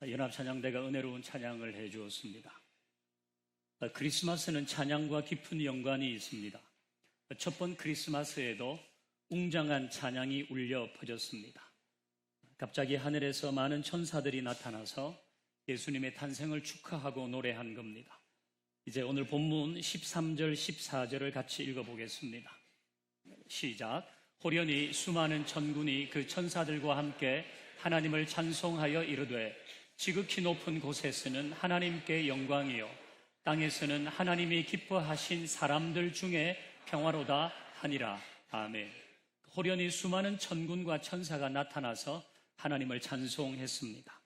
연합찬양대가 은혜로운 찬양을 해주었습니다. 크리스마스는 찬양과 깊은 연관이 있습니다. 첫 번 크리스마스에도 웅장한 찬양이 울려 퍼졌습니다. 갑자기 하늘에서 많은 천사들이 나타나서 예수님의 탄생을 축하하고 노래한 겁니다. 이제 오늘 본문 13절, 14절을 같이 읽어보겠습니다. 시작. 호련히 수많은 천군이 그 천사들과 함께 하나님을 찬송하여 이르되 지극히 높은 곳에서는 하나님께 영광이요 땅에서는 하나님이 기뻐하신 사람들 중에 평화로다 하니라. 아멘. 호련히 수많은 천군과 천사가 나타나서 하나님을 찬송했습니다.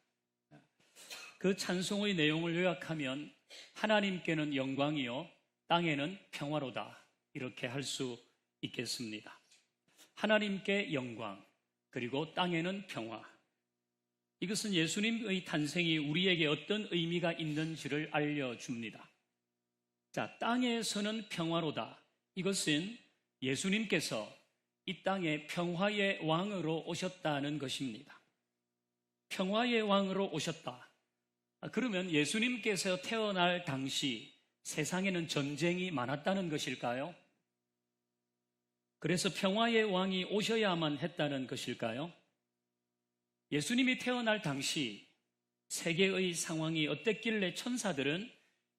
그 찬송의 내용을 요약하면 하나님께는 영광이요 땅에는 평화로다, 이렇게 할 수 있겠습니다. 하나님께 영광, 그리고 땅에는 평화. 이것은 예수님의 탄생이 우리에게 어떤 의미가 있는지를 알려줍니다. 자, 땅에서는 평화로다. 이것은 예수님께서 이 땅에 평화의 왕으로 오셨다는 것입니다. 평화의 왕으로 오셨다. 그러면 예수님께서 태어날 당시 세상에는 전쟁이 많았다는 것일까요? 그래서 평화의 왕이 오셔야만 했다는 것일까요? 예수님이 태어날 당시 세계의 상황이 어땠길래 천사들은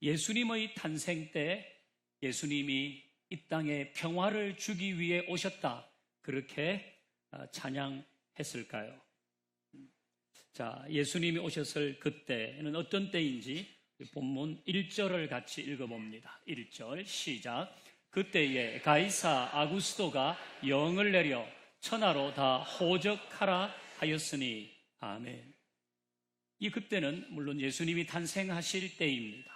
예수님의 탄생 때 예수님이 이 땅에 평화를 주기 위해 오셨다, 그렇게 찬양했을까요? 자, 예수님이 오셨을 그때는 어떤 때인지 본문 1절을 같이 읽어봅니다. 1절 시작. 그때에 가이사 아구스도가 영을 내려 천하로 다 호적하라 하였으니. 아멘. 이 그때는 물론 예수님이 탄생하실 때입니다.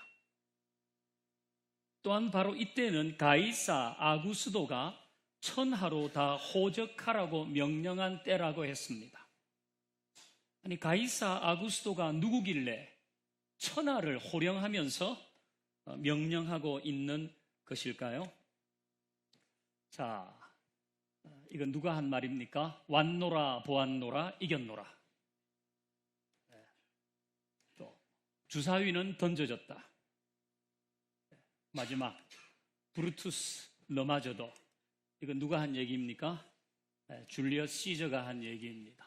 또한 바로 이때는 가이사 아구스도가 천하로 다 호적하라고 명령한 때라고 했습니다. 아니, 가이사 아구스도가 누구길래 천하를 호령하면서 명령하고 있는 것일까요? 자, 이건 누가 한 말입니까? 왔노라 보았노라 이겼노라. 또 주사위는 던져졌다. 마지막 브루투스 넘어져도, 이건 누가 한 얘기입니까? 줄리어스 시저가 한 얘기입니다.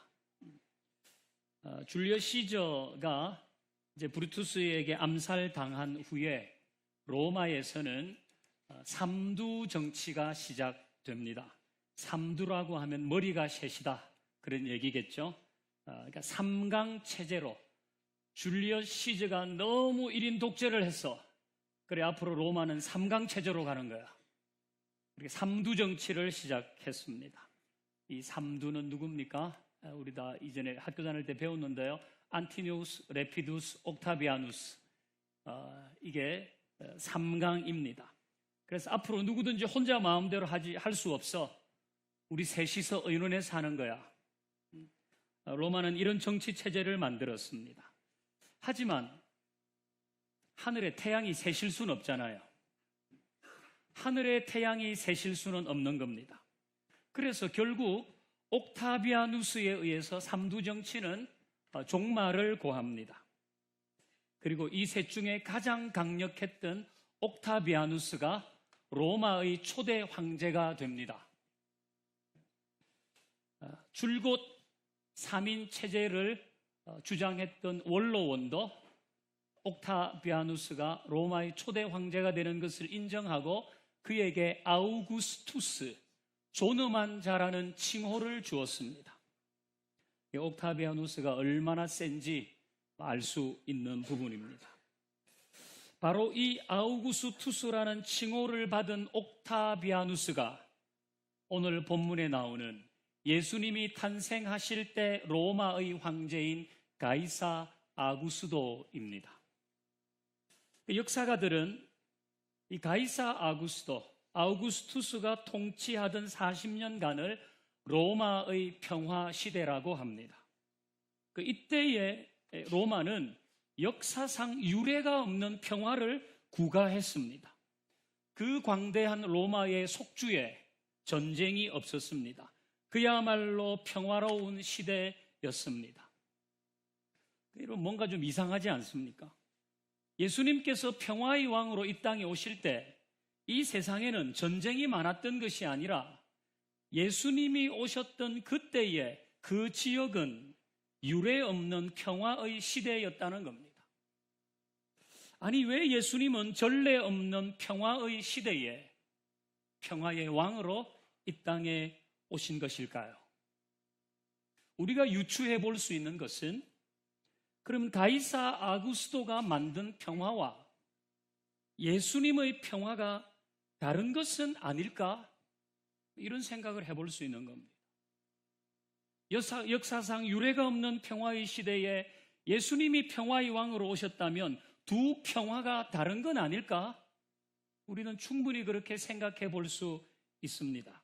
줄리어스 시저가 이제 브루투스에게 암살당한 후에 로마에서는 삼두 정치가 시작됩니다. 삼두라고 하면 머리가 셋이다, 그런 얘기겠죠. 그러니까 삼강 체제로 줄리어스 시저가 너무 1인 독재를 했어. 그래, 앞으로 로마는 삼강 체제로 가는 거야. 이렇게 삼두 정치를 시작했습니다. 이 삼두는 누굽니까? 우리 다 이전에 학교 다닐 때 배웠는데요. 안티니우스, 레피두스, 옥타비아누스. 이게 삼강입니다. 그래서 앞으로 누구든지 혼자 마음대로 할 수 없어. 우리 셋이서 의논해서 하는 거야. 로마는 이런 정치 체제를 만들었습니다. 하지만 하늘에 태양이 셋일 수는 없잖아요. 하늘에 태양이 셋일 수는 없는 겁니다. 그래서 결국 옥타비아누스에 의해서 삼두 정치는 종말을 고합니다. 그리고 이 셋 중에 가장 강력했던 옥타비아누스가 로마의 초대 황제가 됩니다. 줄곧 3인 체제를 주장했던 원로원도 옥타비아누스가 로마의 초대 황제가 되는 것을 인정하고 그에게 아우구스투스, 존엄한 자라는 칭호를 주었습니다. 옥타비아누스가 얼마나 센지 알 수 있는 부분입니다. 바로 이 아우구스투스라는 칭호를 받은 옥타비아누스가 오늘 본문에 나오는 예수님이 탄생하실 때 로마의 황제인 가이사 아구스도입니다. 역사가들은 이 가이사 아우구스투스가 통치하던 40년간을 로마의 평화 시대라고 합니다. 이때의 로마는 역사상 유례가 없는 평화를 구가했습니다. 그 광대한 로마의 속주에 전쟁이 없었습니다. 그야말로 평화로운 시대였습니다. 이런 뭔가 좀 이상하지 않습니까? 예수님께서 평화의 왕으로 이 땅에 오실 때 이 세상에는 전쟁이 많았던 것이 아니라 예수님이 오셨던 그때에 그 지역은 유례 없는 평화의 시대였다는 겁니다. 아니, 왜 예수님은 전례 없는 평화의 시대에 평화의 왕으로 이 땅에 오신 것일까요? 우리가 유추해 볼 수 있는 것은, 그럼 가이사 아구스토가 만든 평화와 예수님의 평화가 다른 것은 아닐까? 이런 생각을 해볼 수 있는 겁니다. 역사상 유례가 없는 평화의 시대에 예수님이 평화의 왕으로 오셨다면 두 평화가 다른 건 아닐까? 우리는 충분히 그렇게 생각해 볼 수 있습니다.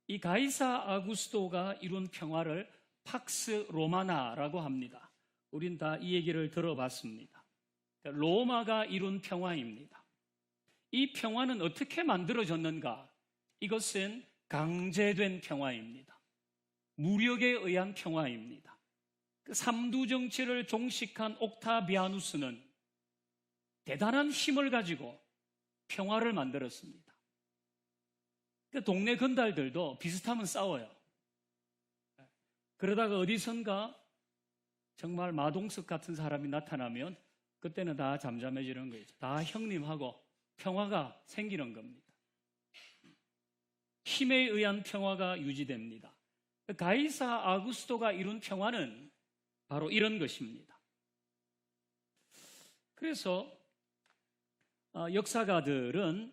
이 가이사 아구스토가 이룬 평화를 팍스 로마나라고 합니다. 우린 다 이 얘기를 들어봤습니다. 로마가 이룬 평화입니다. 이 평화는 어떻게 만들어졌는가? 이것은 강제된 평화입니다. 무력에 의한 평화입니다. 삼두 정치를 종식한 옥타비아누스는 대단한 힘을 가지고 평화를 만들었습니다. 동네 건달들도 비슷하면 싸워요. 그러다가 어디선가 정말 마동석 같은 사람이 나타나면 그때는 다 잠잠해지는 거죠. 다 형님하고 평화가 생기는 겁니다. 힘에 의한 평화가 유지됩니다. 가이사 아구스토가 이룬 평화는 바로 이런 것입니다. 그래서 역사가들은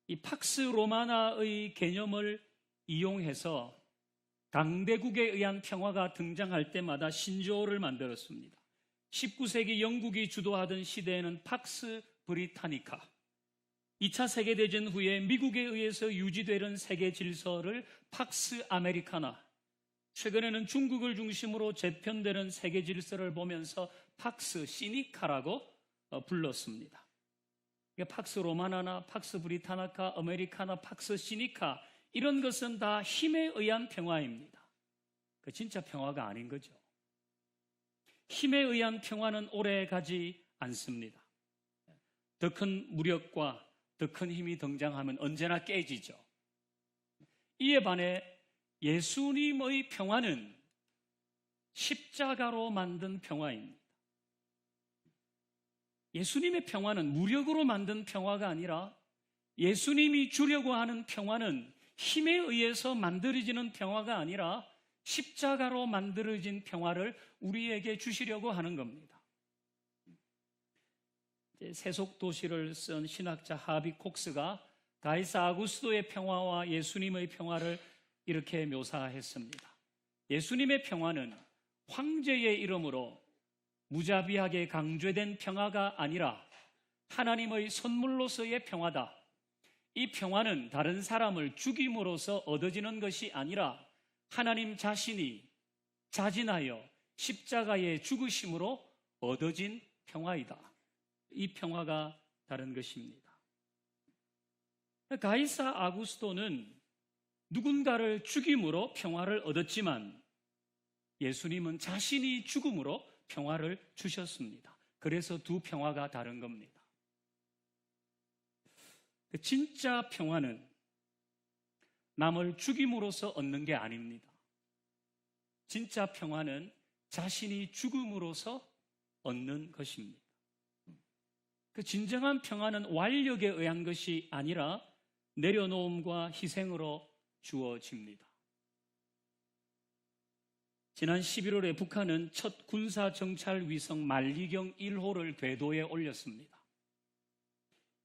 이 팍스 로마나의 개념을 이용해서 강대국에 의한 평화가 등장할 때마다 신조어를 만들었습니다. 19세기 영국이 주도하던 시대에는 팍스 브리타니카, 2차 세계대전 후에 미국에 의해서 유지되는 세계 질서를 팍스 아메리카나, 최근에는 중국을 중심으로 재편되는 세계 질서를 보면서 팍스 시니카라고 불렀습니다. 팍스 로마나나 팍스 브리타나카, 아메리카나, 팍스 시니카, 이런 것은 다 힘에 의한 평화입니다. 그 진짜 평화가 아닌 거죠. 힘에 의한 평화는 오래 가지 않습니다. 더 큰 무력과 더 큰 힘이 등장하면 언제나 깨지죠. 이에 반해 예수님의 평화는 십자가로 만든 평화입니다. 예수님의 평화는 무력으로 만든 평화가 아니라 예수님이 주려고 하는 평화는 힘에 의해서 만들어지는 평화가 아니라 십자가로 만들어진 평화를 우리에게 주시려고 하는 겁니다. 세속도시를 쓴 신학자 하비 콕스가 가이사 아구스토의 평화와 예수님의 평화를 이렇게 묘사했습니다. 예수님의 평화는 황제의 이름으로 무자비하게 강조된 평화가 아니라 하나님의 선물로서의 평화다. 이 평화는 다른 사람을 죽임으로써 얻어지는 것이 아니라 하나님 자신이 자진하여 십자가에 죽으심으로 얻어진 평화이다. 이 평화가 다른 것입니다. 가이사 아구스토는 누군가를 죽임으로 평화를 얻었지만 예수님은 자신이 죽음으로 평화를 주셨습니다. 그래서 두 평화가 다른 겁니다. 진짜 평화는 남을 죽임으로써 얻는 게 아닙니다. 진짜 평화는 자신이 죽음으로써 얻는 것입니다. 그 진정한 평화는 완력에 의한 것이 아니라 내려놓음과 희생으로 주어집니다. 지난 11월에 북한은 첫 군사 정찰 위성 만리경 1호를 궤도에 올렸습니다.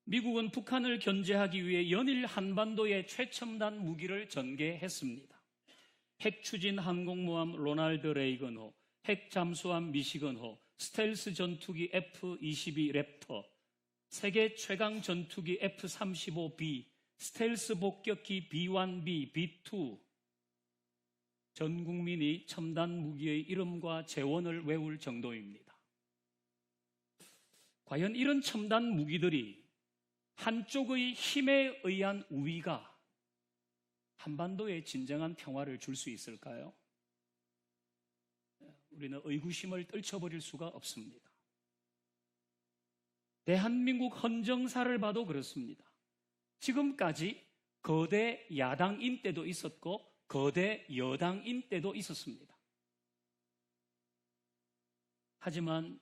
미국은 북한을 견제하기 위해 연일 한반도에 최첨단 무기를 전개했습니다. 핵추진 항공모함 로널드 레이건호, 핵잠수함 미시건호, 스텔스 전투기 F-22 랩터, 세계 최강 전투기 F-35B, 스텔스 복격기 B-1B, B-2, 전 국민이 첨단 무기의 이름과 재원을 외울 정도입니다. 과연 이런 첨단 무기들이 한쪽의 힘에 의한 우위가 한반도에 진정한 평화를 줄 수 있을까요? 우리는 의구심을 떨쳐버릴 수가 없습니다. 대한민국 헌정사를 봐도 그렇습니다. 지금까지 거대 야당인 때도 있었고 거대 여당인 때도 있었습니다. 하지만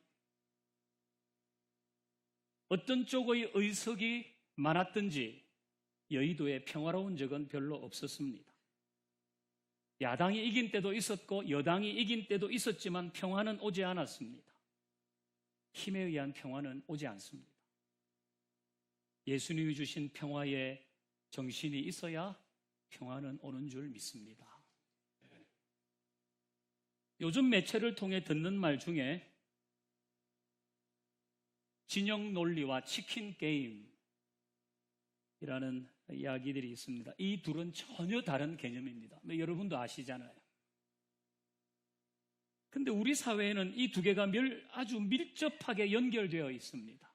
어떤 쪽의 의석이 많았든지 여의도에 평화로운 적은 별로 없었습니다. 야당이 이긴 때도 있었고 여당이 이긴 때도 있었지만 평화는 오지 않았습니다. 힘에 의한 평화는 오지 않습니다. 예수님이 주신 평화의 정신이 있어야 평화는 오는 줄 믿습니다. 요즘 매체를 통해 듣는 말 중에 진영 논리와 치킨 게임이라는 이야기들이 있습니다. 이 둘은 전혀 다른 개념입니다. 여러분도 아시잖아요. 근데 우리 사회에는 이 두 개가 아주 밀접하게 연결되어 있습니다.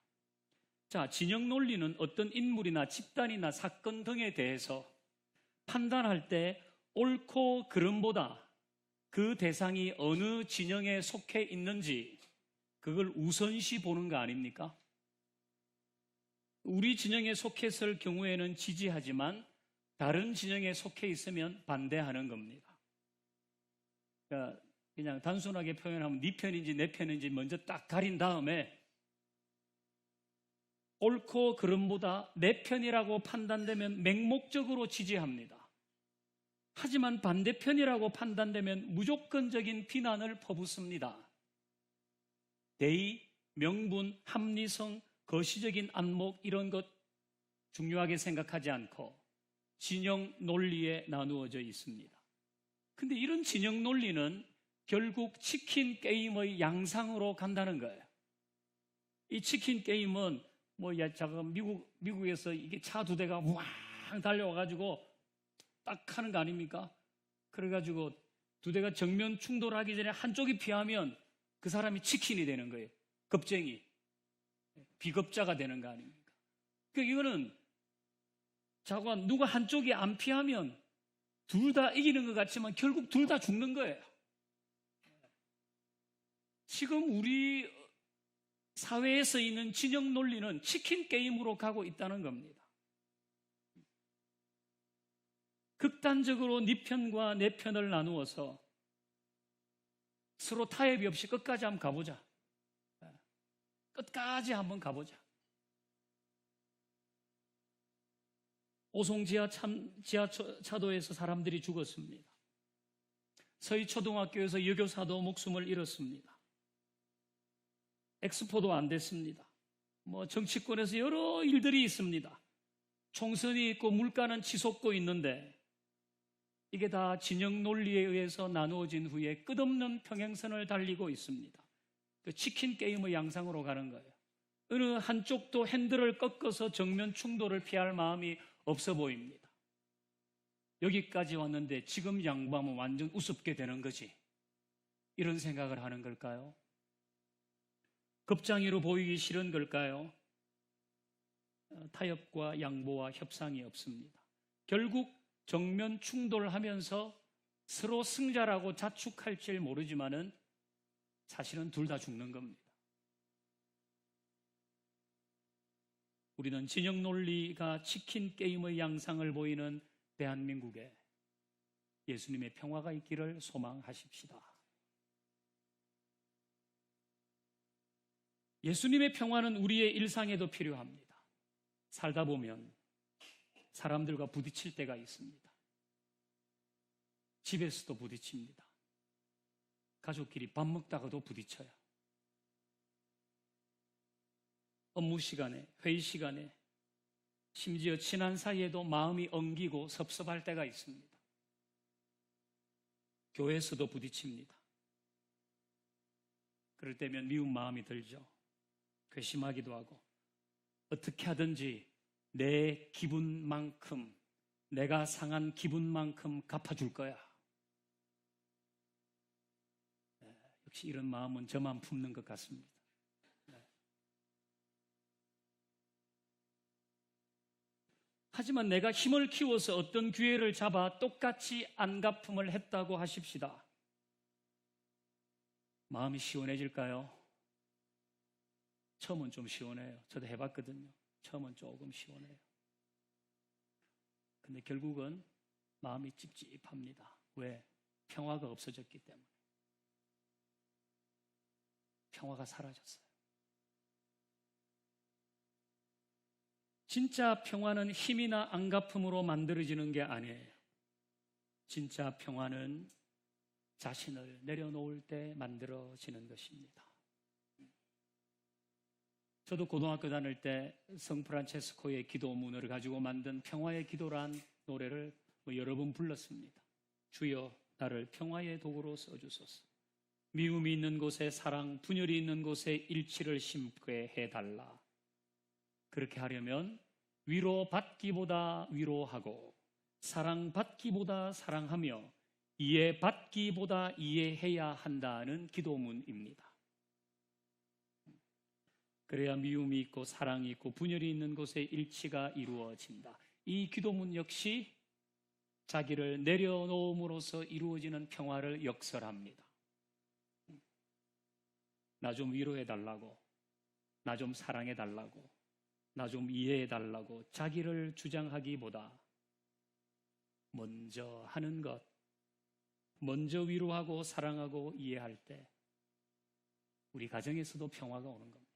자, 진영 논리는 어떤 인물이나 집단이나 사건 등에 대해서 판단할 때 옳고 그름보다 그 대상이 어느 진영에 속해 있는지 그걸 우선시 보는 거 아닙니까? 우리 진영에 속했을 경우에는 지지하지만 다른 진영에 속해 있으면 반대하는 겁니다. 그러니까 그냥 단순하게 표현하면 네 편인지 내 편인지 먼저 딱 가린 다음에 옳고 그름보다 내 편이라고 판단되면 맹목적으로 지지합니다. 하지만 반대편이라고 판단되면 무조건적인 비난을 퍼붓습니다. 대의, 명분, 합리성, 거시적인 안목 이런 것 중요하게 생각하지 않고 진영 논리에 나누어져 있습니다. 근데 이런 진영 논리는 결국 치킨 게임의 양상으로 간다는 거예요. 이 치킨 게임은 잠깐 미국에서 이게 차 두 대가 왕 달려와가지고 딱 하는 거 아닙니까? 그래가지고 두 대가 정면 충돌하기 전에 한쪽이 피하면 그 사람이 치킨이 되는 거예요. 겁쟁이. 비겁자가 되는 거 아닙니까? 그러니까 이거는 자관 누가 한쪽이 안 피하면 둘 다 이기는 것 같지만 결국 둘 다 죽는 거예요. 지금 우리 사회에서 있는 진영 논리는 치킨 게임으로 가고 있다는 겁니다. 극단적으로 네 편과 내 편을 나누어서 서로 타협이 없이 끝까지 한번 가보자. 끝까지 한번 가보자. 오송 지하차도에서 사람들이 죽었습니다. 서희초등학교에서 여교사도 목숨을 잃었습니다. 엑스포도 안 됐습니다. 정치권에서 여러 일들이 있습니다. 총선이 있고 물가는 치솟고 있는데 이게 다 진영 논리에 의해서 나누어진 후에 끝없는 평행선을 달리고 있습니다. 그 치킨 게임의 양상으로 가는 거예요. 어느 한쪽도 핸들을 꺾어서 정면 충돌을 피할 마음이 없어 보입니다. 여기까지 왔는데 지금 양보하면 완전 우습게 되는 거지. 이런 생각을 하는 걸까요? 겁장이로 보이기 싫은 걸까요? 타협과 양보와 협상이 없습니다. 결국 정면 충돌하면서 서로 승자라고 자축할지 모르지만은 사실은 둘 다 죽는 겁니다. 우리는 진영 논리가 치킨 게임의 양상을 보이는 대한민국에 예수님의 평화가 있기를 소망하십시다. 예수님의 평화는 우리의 일상에도 필요합니다. 살다 보면 사람들과 부딪힐 때가 있습니다. 집에서도 부딪힙니다. 가족끼리 밥 먹다가도 부딪혀요. 업무 시간에, 회의 시간에, 심지어 친한 사이에도 마음이 엉기고 섭섭할 때가 있습니다. 교회에서도 부딪힙니다. 그럴 때면 미운 마음이 들죠. 괘씸하기도 하고 어떻게 하든지 내 기분만큼, 내가 상한 기분만큼 갚아줄 거야. 역시 이런 마음은 저만 품는 것 같습니다. 하지만 내가 힘을 키워서 어떤 기회를 잡아 똑같이 안갚음을 했다고 하십시다. 마음이 시원해질까요? 처음은 좀 시원해요. 저도 해봤거든요. 처음은 조금 시원해요. 근데 결국은 마음이 찝찝합니다. 왜? 평화가 없어졌기 때문에. 평화가 사라졌어요. 진짜 평화는 힘이나 안갚음으로 만들어지는 게 아니에요. 진짜 평화는 자신을 내려놓을 때 만들어지는 것입니다. 저도 고등학교 다닐 때 성프란체스코의 기도문을 가지고 만든 평화의 기도란 노래를 여러 번 불렀습니다. 주여 나를 평화의 도구로 써주소서. 미움이 있는 곳에 사랑, 분열이 있는 곳에 일치를 심게 해달라. 그렇게 하려면 위로받기보다 위로하고 사랑받기보다 사랑하며 이해받기보다 이해해야 한다는 기도문입니다. 그래야 미움이 있고 사랑이 있고 분열이 있는 곳에 일치가 이루어진다. 이 기도문 역시 자기를 내려놓음으로써 이루어지는 평화를 역설합니다. 나 좀 위로해달라고, 나 좀 사랑해달라고, 나 좀 이해해달라고 자기를 주장하기보다 먼저 하는 것, 먼저 위로하고 사랑하고 이해할 때 우리 가정에서도 평화가 오는 겁니다.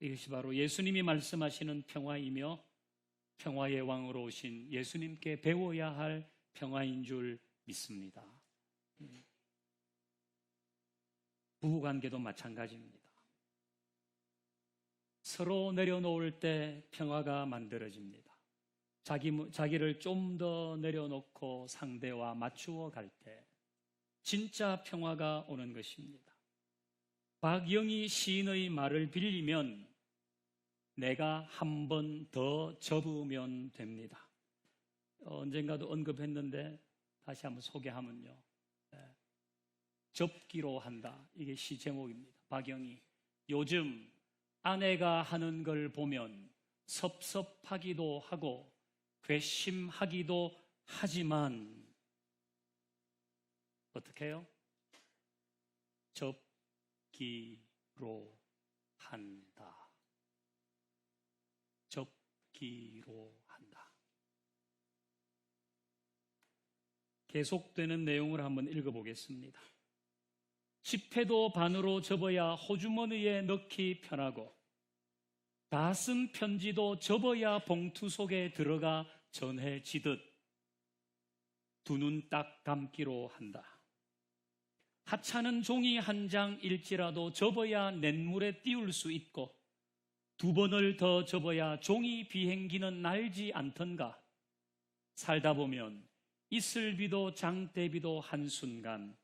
이것이 바로 예수님이 말씀하시는 평화이며 평화의 왕으로 오신 예수님께 배워야 할 평화인 줄 믿습니다. 부부관계도 마찬가지입니다. 서로 내려놓을 때 평화가 만들어집니다. 자기를 좀 더 내려놓고 상대와 맞추어 갈 때 진짜 평화가 오는 것입니다. 박영희 시인의 말을 빌리면 내가 한 번 더 접으면 됩니다. 언젠가도 언급했는데 다시 한번 소개하면요. 접기로 한다. 이게 시 제목입니다. 박영희. 요즘 아내가 하는 걸 보면 섭섭하기도 하고 괘씸하기도 하지만 어떻게 해요? 접기로 한다. 접기로 한다. 계속되는 내용을 한번 읽어보겠습니다. 지폐도 반으로 접어야 호주머니에 넣기 편하고 다 쓴 편지도 접어야 봉투 속에 들어가 전해지듯 두 눈 딱 감기로 한다. 하찮은 종이 한 장일지라도 접어야 냇물에 띄울 수 있고 두 번을 더 접어야 종이 비행기는 날지 않던가. 살다 보면 이슬비도 장대비도 한순간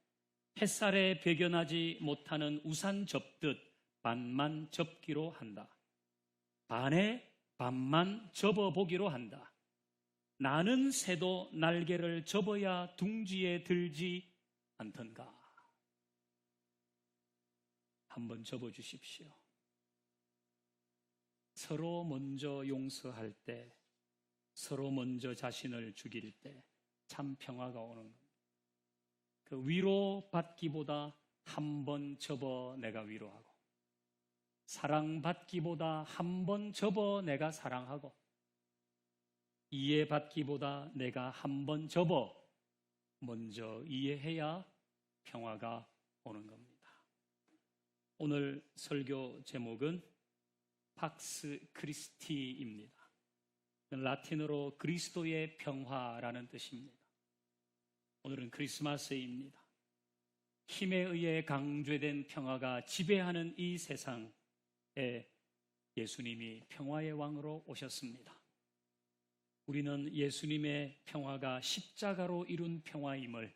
햇살에 배겨나지 못하는 우산 접듯 반만 접기로 한다. 반에 반만 접어보기로 한다. 나는 새도 날개를 접어야 둥지에 들지 않던가. 한번 접어주십시오. 서로 먼저 용서할 때, 서로 먼저 자신을 죽일 때 참 평화가 오는 겁니다. 그 위로받기보다 한 번 접어 내가 위로하고 사랑받기보다 한 번 접어 내가 사랑하고 이해받기보다 내가 한 번 접어 먼저 이해해야 평화가 오는 겁니다. 오늘 설교 제목은 팍스 크리스티입니다. 라틴어로 그리스도의 평화라는 뜻입니다. 오늘은 크리스마스입니다. 힘에 의해 강조된 평화가 지배하는 이 세상에 예수님이 평화의 왕으로 오셨습니다. 우리는 예수님의 평화가 십자가로 이룬 평화임을,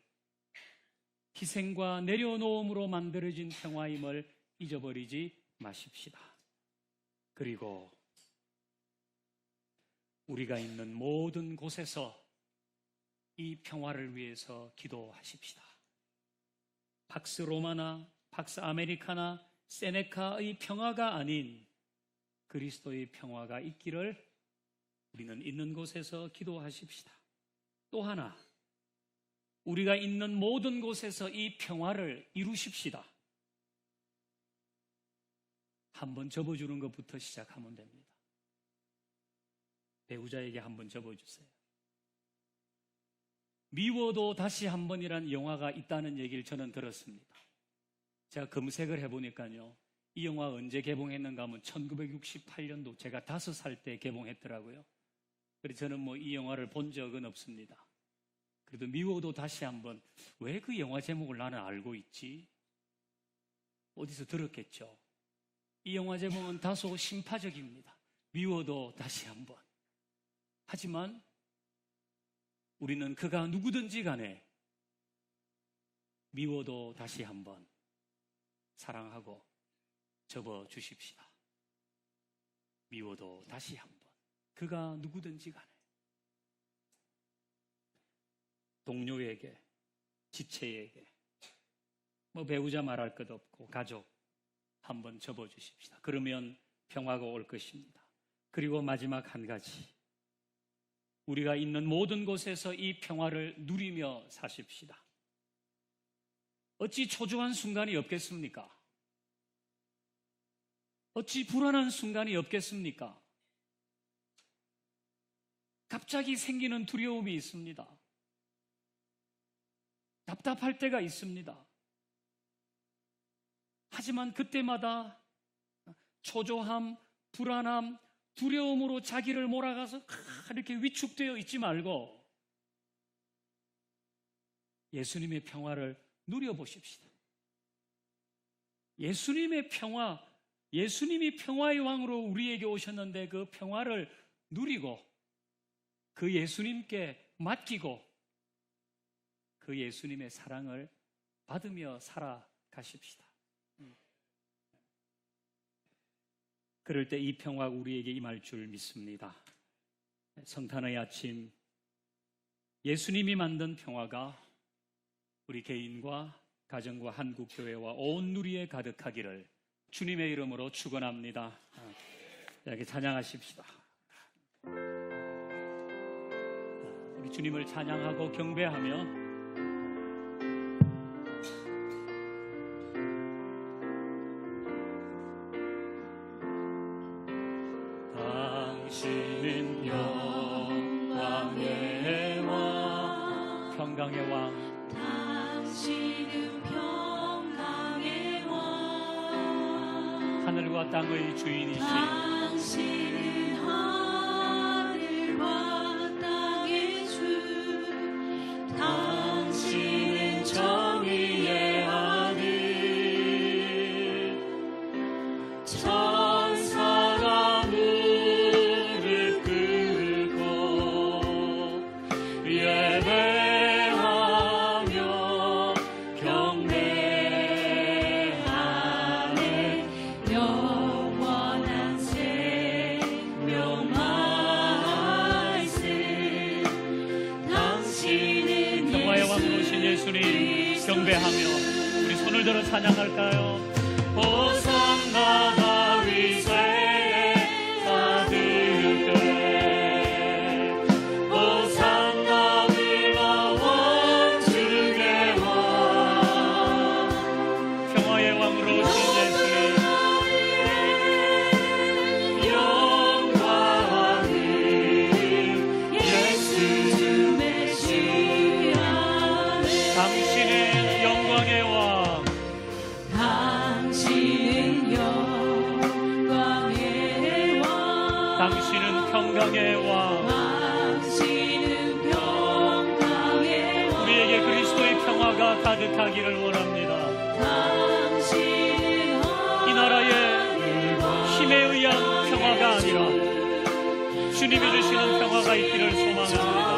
희생과 내려놓음으로 만들어진 평화임을 잊어버리지 마십시다. 그리고 우리가 있는 모든 곳에서 이 평화를 위해서 기도하십시다. 팍스 로마나 팍스 아메리카나 세네카의 평화가 아닌 그리스도의 평화가 있기를 우리는 있는 곳에서 기도하십시다. 또 하나, 우리가 있는 모든 곳에서 이 평화를 이루십시다. 한번 접어주는 것부터 시작하면 됩니다. 배우자에게 한번 접어주세요. 미워도 다시 한번이란 영화가 있다는 얘기를 저는 들었습니다. 제가 검색을 해보니까요, 이 영화 언제 개봉했는가 하면 1968년도 제가 5살 때 개봉했더라고요. 그래서 저는 이 영화를 본 적은 없습니다. 그래도 미워도 다시 한번, 왜 그 영화 제목을 나는 알고 있지? 어디서 들었겠죠. 이 영화 제목은 다소 심파적입니다. 미워도 다시 한번. 하지만 우리는 그가 누구든지 간에 미워도 다시 한번 사랑하고 접어주십시다. 미워도 다시 한번. 그가 누구든지 간에. 동료에게, 지체에게, 배우자 말할 것 없고 가족 한번 접어주십시다. 그러면 평화가 올 것입니다. 그리고 마지막 한 가지, 우리가 있는 모든 곳에서 이 평화를 누리며 사십시다. 어찌 초조한 순간이 없겠습니까? 어찌 불안한 순간이 없겠습니까? 갑자기 생기는 두려움이 있습니다. 답답할 때가 있습니다. 하지만 그때마다 초조함, 불안함, 두려움으로 자기를 몰아가서 이렇게 위축되어 있지 말고 예수님의 평화를 누려보십시다. 예수님의 평화, 예수님이 평화의 왕으로 우리에게 오셨는데 그 평화를 누리고 그 예수님께 맡기고 그 예수님의 사랑을 받으며 살아가십시다. 그럴 때 이 평화가 우리에게 임할 줄 믿습니다. 성탄의 아침, 예수님이 만든 평화가 우리 개인과 가정과 한국교회와 온 누리에 가득하기를 주님의 이름으로 축원합니다. 이렇게 찬양하십시다. 우리 주님을 찬양하고 경배하며 당신은 영광의 왕, 평강의 왕, 당신은 평강의 왕, 하늘과 땅의 주인이신 당신은 하늘과 땅의 주, 당신은 정의의 아들, 천사가 무릎 꿇고 예배하며 경배하네. 영원한 생명 말씀, 당신은 평화의 왕으로 오신 예수님 경배하며 우리 손을 들어 찬양할까요? 호산나 다윗의 아들들, 호산나 불러 원주의 왕, 평화의 왕으로 오신 예수님 영광을 예수 메시아네. 당신은 영광의 왕, 당신은 영광의 왕, 당신은 평강의 왕, 당신은 평강의 왕, 우리에게 그리스도의 평화가 가득하기를 원합니다. 당신은 이 나라의 힘에 의한 평화가 아니라 주님이 주시는 평화가 있기를 소망합니다.